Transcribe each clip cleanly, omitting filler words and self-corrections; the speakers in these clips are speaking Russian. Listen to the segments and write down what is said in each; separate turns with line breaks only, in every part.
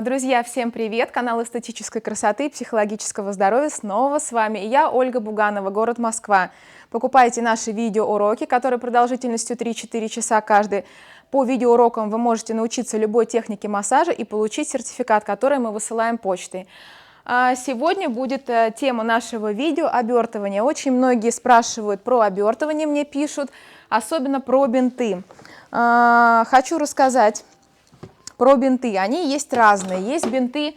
Друзья, всем привет! Канал эстетической красоты и психологического здоровья снова с вами. И я, Ольга Буганова, город Москва. Покупайте наши видеоуроки, которые продолжительностью 3-4 часа каждый. По видеоурокам вы можете научиться любой технике массажа и получить сертификат, который мы высылаем почтой. Сегодня будет тема нашего видео обертывание. Очень многие спрашивают про обертывание, мне пишут, особенно про бинты. Хочу рассказать про бинты. Они есть разные. Есть бинты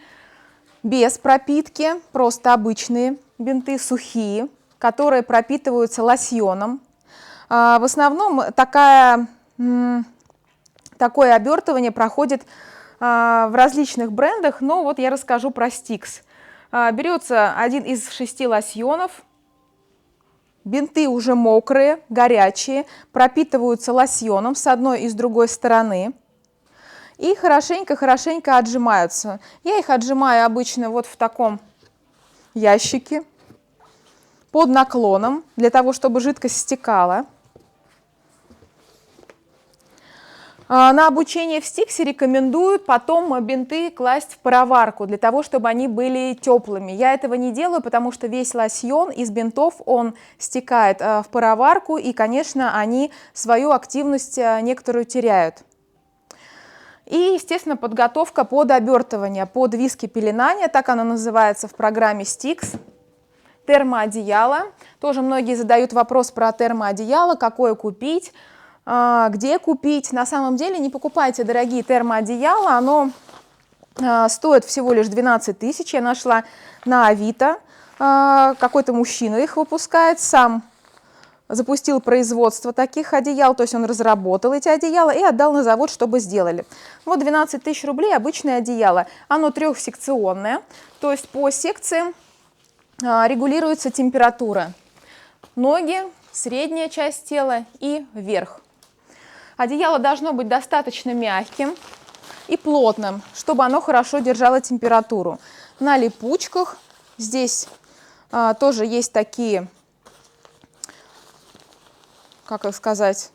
без пропитки, просто обычные бинты, сухие, которые пропитываются лосьоном. В основном такое обертывание проходит в различных брендах, но вот я расскажу про Stix. Берется один из 6 лосьонов, бинты уже мокрые, горячие, пропитываются лосьоном с одной и с другой стороны. И хорошенько отжимаются. Я их отжимаю обычно вот в таком ящике под наклоном, для того, чтобы жидкость стекала. На обучение в Стиксе рекомендуют потом бинты класть в пароварку, для того, чтобы они были теплыми. Я этого не делаю, потому что весь лосьон из бинтов, он стекает в пароварку, и, конечно, они свою активность некоторую теряют. И, естественно, подготовка под обертывание, под виски-пеленание, так оно называется в программе Stix. Термоодеяло. Тоже многие задают вопрос про термоодеяло, какое купить, где купить. На самом деле не покупайте дорогие термоодеяла, оно стоит всего лишь 12 тысяч. Я нашла на Авито, какой-то мужчина их выпускает, сам запустил производство таких одеял, то есть он разработал эти одеяла и отдал на завод, чтобы сделали. Вот 12 тысяч рублей обычное одеяло. Оно трехсекционное, то есть по секции регулируется температура. Ноги, средняя часть тела и вверх. Одеяло должно быть достаточно мягким и плотным, чтобы оно хорошо держало температуру. На липучках здесь тоже есть такие, как их сказать,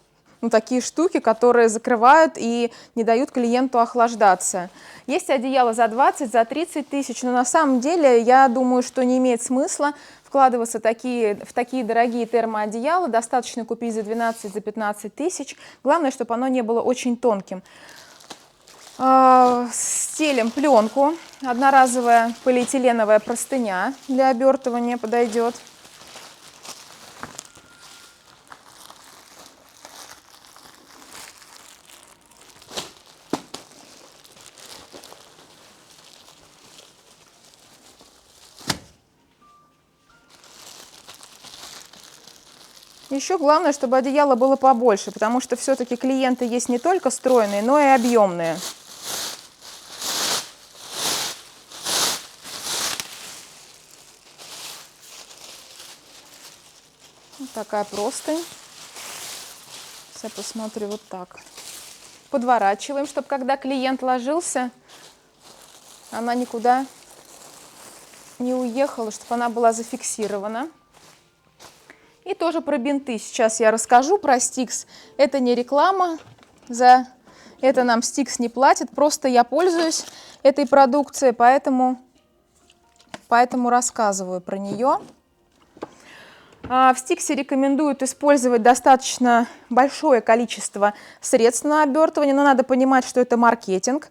такие штуки, которые закрывают и не дают клиенту охлаждаться. Есть одеяло за 20, за 30 тысяч, но на самом деле я думаю, что не имеет смысла вкладываться в такие дорогие термоодеяла. Достаточно купить за 12, за 15 тысяч. Главное, чтобы оно не было очень тонким. Стелим пленку. Одноразовая полиэтиленовая простыня для обертывания подойдет. Еще главное, чтобы одеяло было побольше, потому что все-таки клиенты есть не только стройные, но и объемные. Вот такая простынь. Сейчас я посмотрю вот так. Подворачиваем, чтобы когда клиент ложился, она никуда не уехала, чтобы она была зафиксирована. И тоже про бинты сейчас я расскажу, про Stix. Это не реклама, за это нам Stix не платит, просто я пользуюсь этой продукцией, поэтому рассказываю про нее. В Stix рекомендуют использовать достаточно большое количество средств на обертывание, но надо понимать, что это маркетинг,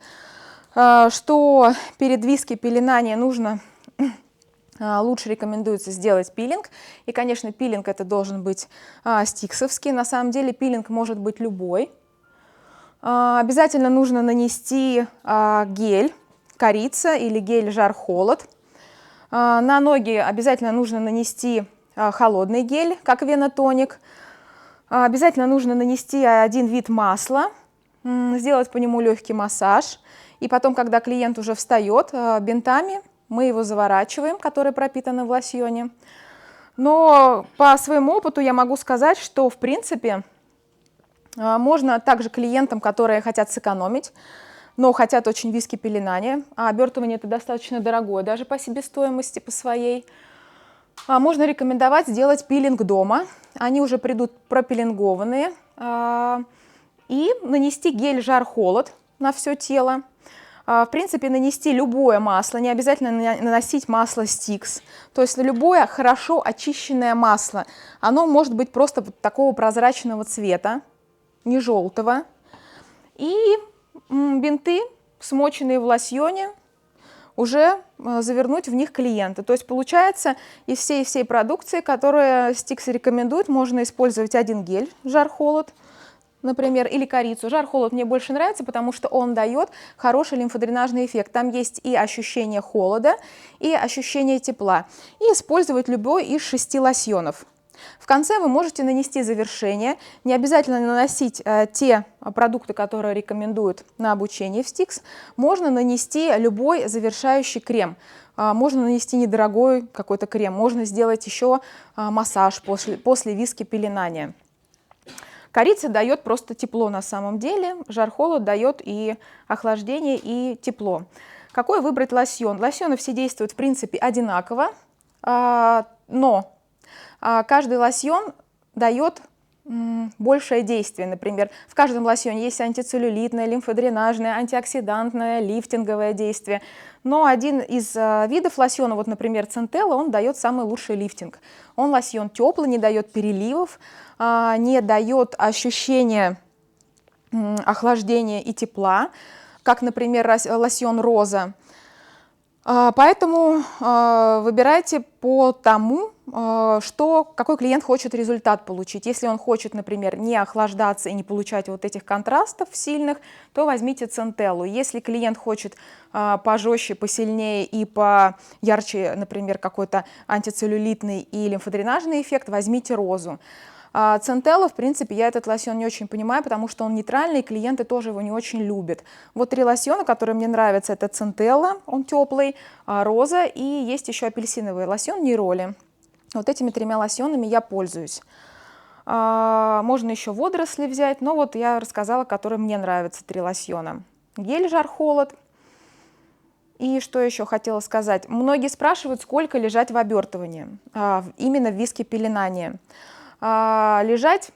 что перед виски-пеленанием нужно... Лучше рекомендуется сделать пилинг. И, конечно, пилинг это должен быть стиксовский. На самом деле пилинг может быть любой. Обязательно нужно нанести гель корица или гель жар-холод. На ноги обязательно нужно нанести холодный гель, как венотоник. Обязательно нужно нанести один вид масла, сделать по нему легкий массаж. И потом, когда клиент уже встает, бинтами мы его заворачиваем, которые пропитаны в лосьоне. Но по своему опыту я могу сказать, что в принципе можно также клиентам, которые хотят сэкономить, но хотят очень виски-пеленание, а обертывание это достаточно дорогое, даже по себестоимости, по своей, можно рекомендовать сделать пилинг дома. Они уже придут пропилингованные. И нанести гель жар-холод на все тело. В принципе, нанести любое масло, не обязательно наносить масло Stix, то есть любое хорошо очищенное масло. Оно может быть просто вот такого прозрачного цвета, не желтого. И бинты, смоченные в лосьоне, уже завернуть в них клиента. То есть получается, из всей продукции, которую Stix рекомендует, можно использовать один гель жар-холод, например, или корицу. Жар-холод мне больше нравится, потому что он дает хороший лимфодренажный эффект. Там есть и ощущение холода, и ощущение тепла. И использовать любой из 6 лосьонов. В конце вы можете нанести завершение. Не обязательно наносить те продукты, которые рекомендуют на обучение в Stix. Можно нанести любой завершающий крем. Можно нанести недорогой какой-то крем. Можно сделать еще массаж после виски пеленания. Корица дает просто тепло на самом деле, жар-холод дает и охлаждение, и тепло. Какой выбрать лосьон? Лосьоны все действуют в принципе одинаково, но каждый лосьон дает большее действие. Например, в каждом лосьоне есть антицеллюлитное, лимфодренажное, антиоксидантное, лифтинговое действие. Но один из видов лосьона, вот, например, Centella, он дает самый лучший лифтинг. Он лосьон теплый, не дает переливов, не дает ощущения охлаждения и тепла, как, например, лосьон Роза. Поэтому выбирайте по тому, какой клиент хочет результат получить. Если он хочет, например, не охлаждаться и не получать вот этих контрастов сильных, то возьмите Centella. Если клиент хочет пожестче, посильнее и поярче, например, какой-то антицеллюлитный и лимфодренажный эффект, возьмите Розу. Centella, в принципе, я этот лосьон не очень понимаю, потому что он нейтральный, и клиенты тоже его не очень любят. Вот 3 лосьона, которые мне нравятся, это Centella, он теплый, Роза, и есть еще апельсиновый лосьон Нейроли. Вот этими 3 лосьонами я пользуюсь. Можно еще водоросли взять, но вот я рассказала, которые мне нравятся, 3 лосьона. Гель жар-холод. И что еще хотела сказать. Многие спрашивают, сколько лежать в обертывании, именно в виске пеленания. Лежать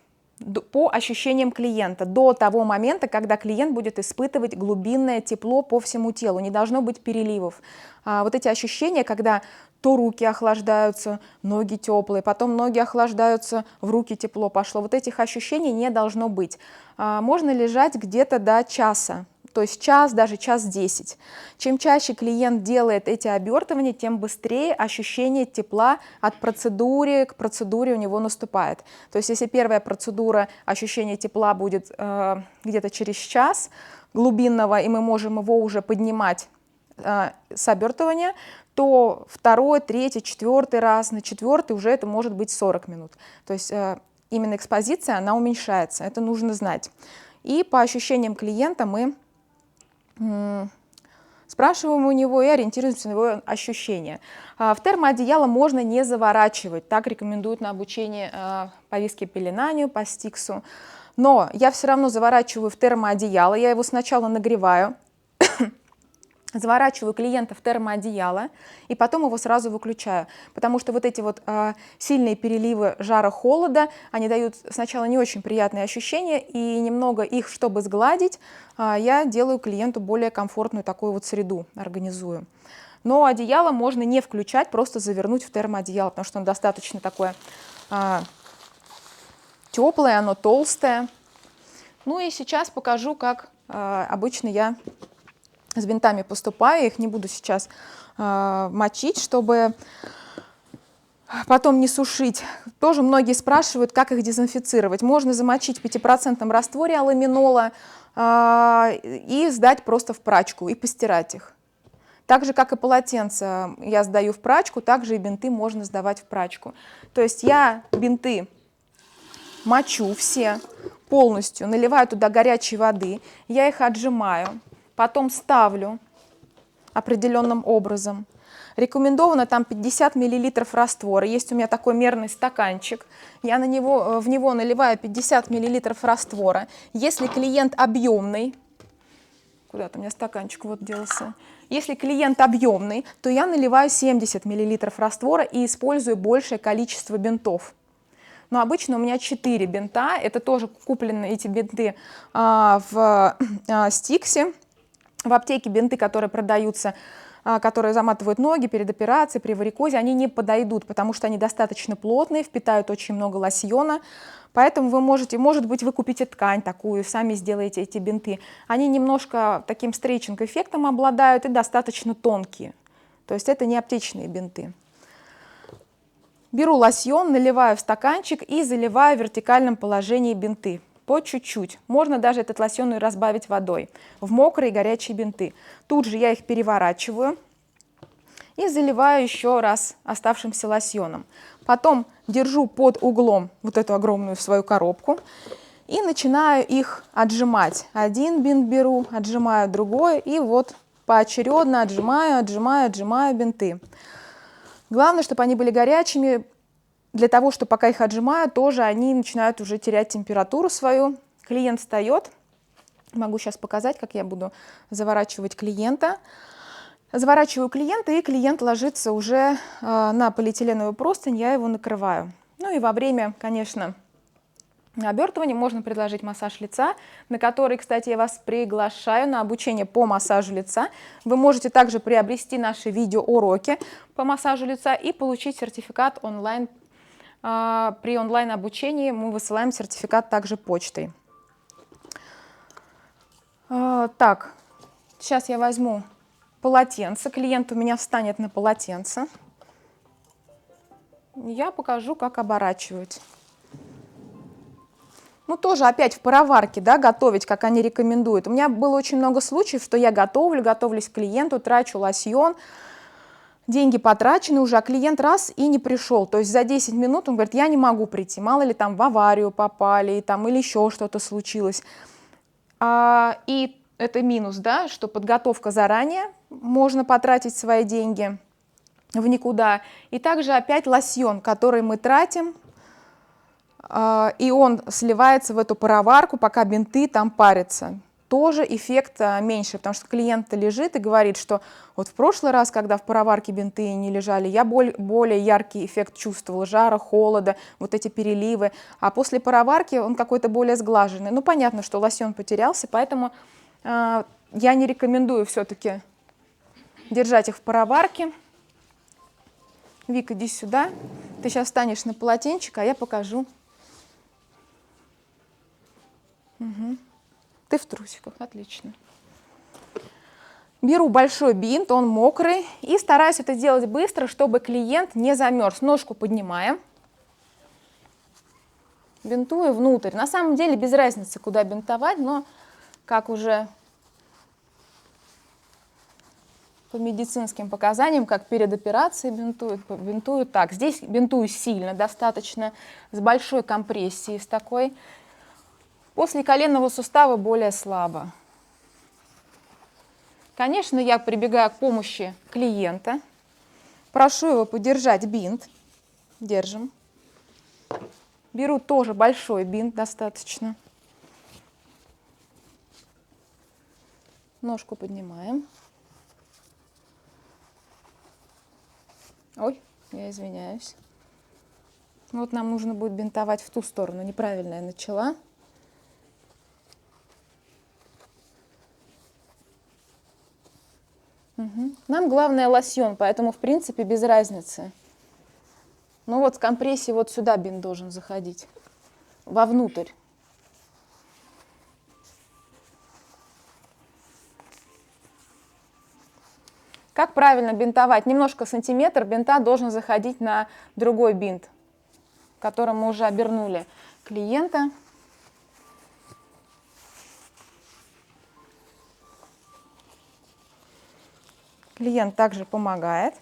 по ощущениям клиента до того момента, когда клиент будет испытывать глубинное тепло по всему телу. Не должно быть переливов. Вот эти ощущения, когда то руки охлаждаются, ноги теплые, потом ноги охлаждаются, в руки тепло пошло. Вот этих ощущений не должно быть. Можно лежать где-то до часа. То есть час, даже час 10. Чем чаще клиент делает эти обертывания, тем быстрее ощущение тепла от процедуры к процедуре у него наступает. То есть если первая процедура, ощущение тепла будет где-то через час глубинного, и мы можем его уже поднимать с обертывания, то второй, третий, четвертый раз, на четвертый уже это может быть 40 минут. То есть именно экспозиция, она уменьшается, это нужно знать. И по ощущениям клиента мы спрашиваем у него и ориентируемся на его ощущения. В термоодеяло можно не заворачивать, так рекомендуют на обучение по виске пеленанию, по Стиксу. Но я все равно заворачиваю в термоодеяло, я его сначала нагреваю, заворачиваю клиента в термоодеяло и потом его сразу выключаю, потому что вот эти вот сильные переливы жара-холода, они дают сначала не очень приятные ощущения, и немного их, чтобы сгладить, я делаю клиенту более комфортную такую вот среду, организую. Но одеяло можно не включать, просто завернуть в термоодеяло, потому что оно достаточно такое теплое, оно толстое. Ну и сейчас покажу, как обычно я с бинтами поступаю, их не буду сейчас мочить, чтобы потом не сушить. Тоже многие спрашивают, как их дезинфицировать. Можно замочить в 5% растворе аламинола и сдать просто в прачку и постирать их. Так же, как и полотенца я сдаю в прачку, также и бинты можно сдавать в прачку. То есть я бинты мочу все полностью, наливаю туда горячей воды, я их отжимаю. Потом ставлю определенным образом. Рекомендовано там 50 мл раствора. Есть у меня такой мерный стаканчик. Я в него наливаю 50 мл раствора. Если клиент объемный, куда-то у меня стаканчик вот делся. Если клиент объемный, то я наливаю 70 мл раствора и использую большее количество бинтов. Но обычно у меня 4 бинта. Это тоже куплены эти бинты в Стиксе. в аптеке бинты, которые продаются, которые заматывают ноги перед операцией, при варикозе, они не подойдут, потому что они достаточно плотные, впитают очень много лосьона. Поэтому вы можете, может быть, вы купите ткань такую, сами сделаете эти бинты. Они немножко таким стрейчинг-эффектом обладают и достаточно тонкие. То есть это не аптечные бинты. Беру лосьон, наливаю в стаканчик и заливаю в вертикальном положении бинты. По чуть-чуть. Можно даже этот лосьон и разбавить водой в мокрые горячие бинты. Тут же я их переворачиваю и заливаю еще раз оставшимся лосьоном. Потом держу под углом вот эту огромную свою коробку и начинаю их отжимать. Один бинт беру, отжимаю другой и вот поочередно отжимаю бинты. Главное, чтобы они были горячими. Для того, что пока их отжимаю, тоже они начинают уже терять температуру свою. Клиент встает. Могу сейчас показать, как я буду заворачивать клиента. Заворачиваю клиента, и клиент ложится уже на полиэтиленовую простынь, я его накрываю. Ну и во время, конечно, обертывания можно предложить массаж лица, на который, кстати, я вас приглашаю на обучение по массажу лица. Вы можете также приобрести наши видеоуроки по массажу лица и получить сертификат онлайн. При онлайн-обучении мы высылаем сертификат также почтой. Так, сейчас я возьму полотенце. Клиент у меня встанет на полотенце. Я покажу, как оборачивать. Ну, тоже опять в пароварке, да, готовить, как они рекомендуют. У меня было очень много случаев, что я готовлюсь к клиенту, трачу лосьон, деньги потрачены уже, а клиент раз и не пришел. То есть за 10 минут он говорит, я не могу прийти, мало ли там в аварию попали, там, или еще что-то случилось. И это минус, да, что подготовка заранее, можно потратить свои деньги в никуда. И также опять лосьон, который мы тратим, и он сливается в эту пароварку, пока бинты там парятся. Тоже эффект меньше, потому что клиент лежит и говорит, что вот в прошлый раз, когда в пароварке бинты не лежали, я более яркий эффект чувствовал, жара, холода, вот эти переливы, а после пароварки он какой-то более сглаженный. Ну, понятно, что лосьон потерялся, поэтому я не рекомендую все-таки держать их в пароварке. Вик, иди сюда, ты сейчас встанешь на полотенчик, а я покажу. Угу. Ты в трусиках, отлично. Беру большой бинт, он мокрый, и стараюсь это делать быстро, чтобы клиент не замерз. Ножку поднимаем, бинтую внутрь. На самом деле без разницы, куда бинтовать, но как уже по медицинским показаниям, как перед операцией бинтую так. Здесь бинтую сильно, достаточно, с большой компрессией, с такой. После коленного сустава более слабо. Конечно, я прибегаю к помощи клиента. Прошу его подержать бинт. Держим. Беру тоже большой бинт, достаточно. Ножку поднимаем. Ой, я извиняюсь. Вот нам нужно будет бинтовать в ту сторону. Неправильно я начала. Угу. Нам главное лосьон, поэтому в принципе без разницы. Ну вот с компрессией вот сюда бинт должен заходить, вовнутрь. Как правильно бинтовать? Немножко сантиметр бинта должен заходить на другой бинт, которым мы уже обернули клиента. Клиент также помогает.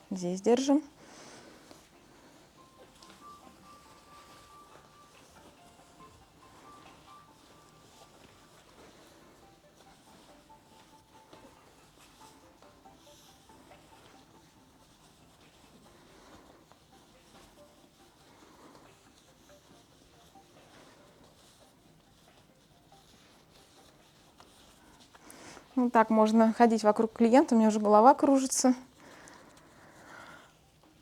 Здесь держим. Вот так можно ходить вокруг клиента, у меня уже голова кружится.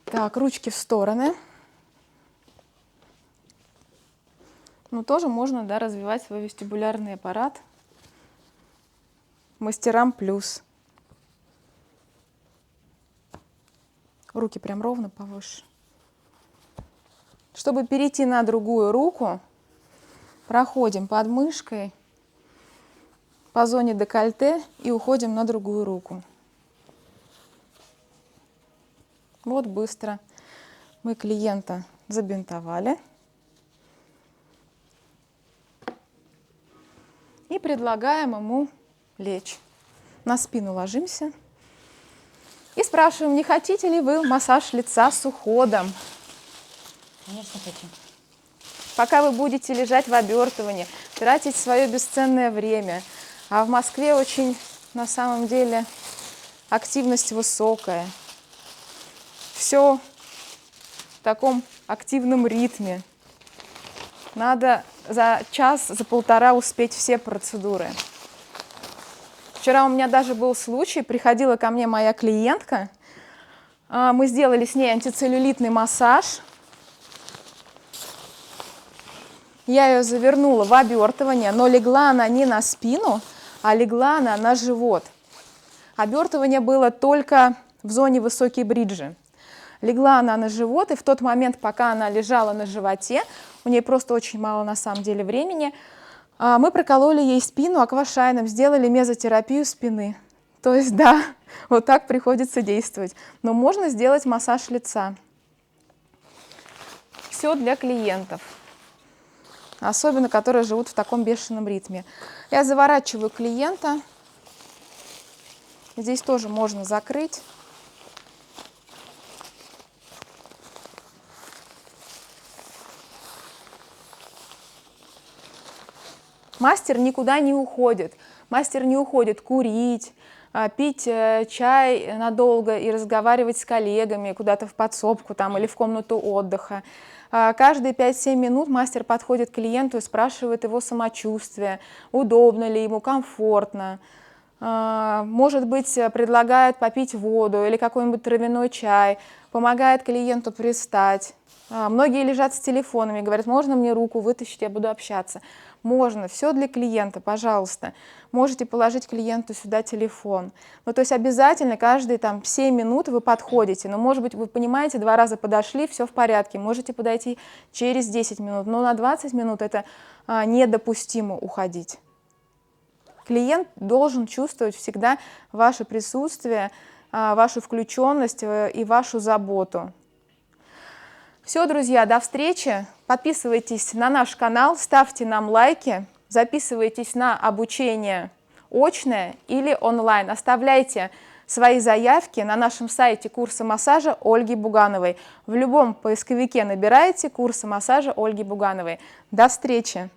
Так, ручки в стороны. Ну, тоже можно, да, развивать свой вестибулярный аппарат. мастерам плюс. Руки прям ровно повыше. Чтобы перейти на другую руку, проходим под мышкой по зоне декольте и уходим на другую руку. Вот быстро мы клиента забинтовали. И предлагаем ему лечь. На спину ложимся. И спрашиваем, не хотите ли вы массаж лица с уходом?
Конечно, хочу.
Пока вы будете лежать в обертывании, тратить свое бесценное время. А в Москве очень, на самом деле, активность высокая. Все в таком активном ритме. Надо за час, за полтора успеть все процедуры. Вчера у меня даже был случай, приходила ко мне моя клиентка, мы сделали с ней антицеллюлитный массаж. Я ее завернула в обертывание, но легла она не на спину, а легла она на живот. Обертывание было только в зоне высокие бриджи. Легла она на живот, и в тот момент, пока она лежала на животе, у нее просто очень мало на самом деле времени, мы прокололи ей спину аквашайном, сделали мезотерапию спины. То есть, да, вот так приходится действовать. Но можно сделать массаж лица. Все для клиентов, особенно которые живут в таком бешеном ритме. Я заворачиваю клиента. Здесь тоже можно закрыть. Мастер никуда не уходит. Мастер не уходит курить, пить чай надолго и разговаривать с коллегами куда-то в подсобку там, или в комнату отдыха. Каждые 5-7 минут мастер подходит к клиенту и спрашивает его самочувствие, удобно ли ему, комфортно. Может быть, предлагает попить воду или какой-нибудь травяной чай, помогает клиенту пристать. Многие лежат с телефонами, говорят, можно мне руку вытащить, я буду общаться. Можно, все для клиента, пожалуйста. Можете положить клиенту сюда телефон. Ну, то есть обязательно каждые там 7 минут вы подходите. Но, может быть, вы понимаете, 2 раза подошли, все в порядке. Можете подойти через 10 минут, но на 20 минут это недопустимо уходить. Клиент должен чувствовать всегда ваше присутствие, вашу включенность и вашу заботу. Все, друзья, до встречи. Подписывайтесь на наш канал, ставьте нам лайки, записывайтесь на обучение очное или онлайн. Оставляйте свои заявки на нашем сайте курса массажа Ольги Бугановой. В любом поисковике набирайте курсы массажа Ольги Бугановой. До встречи!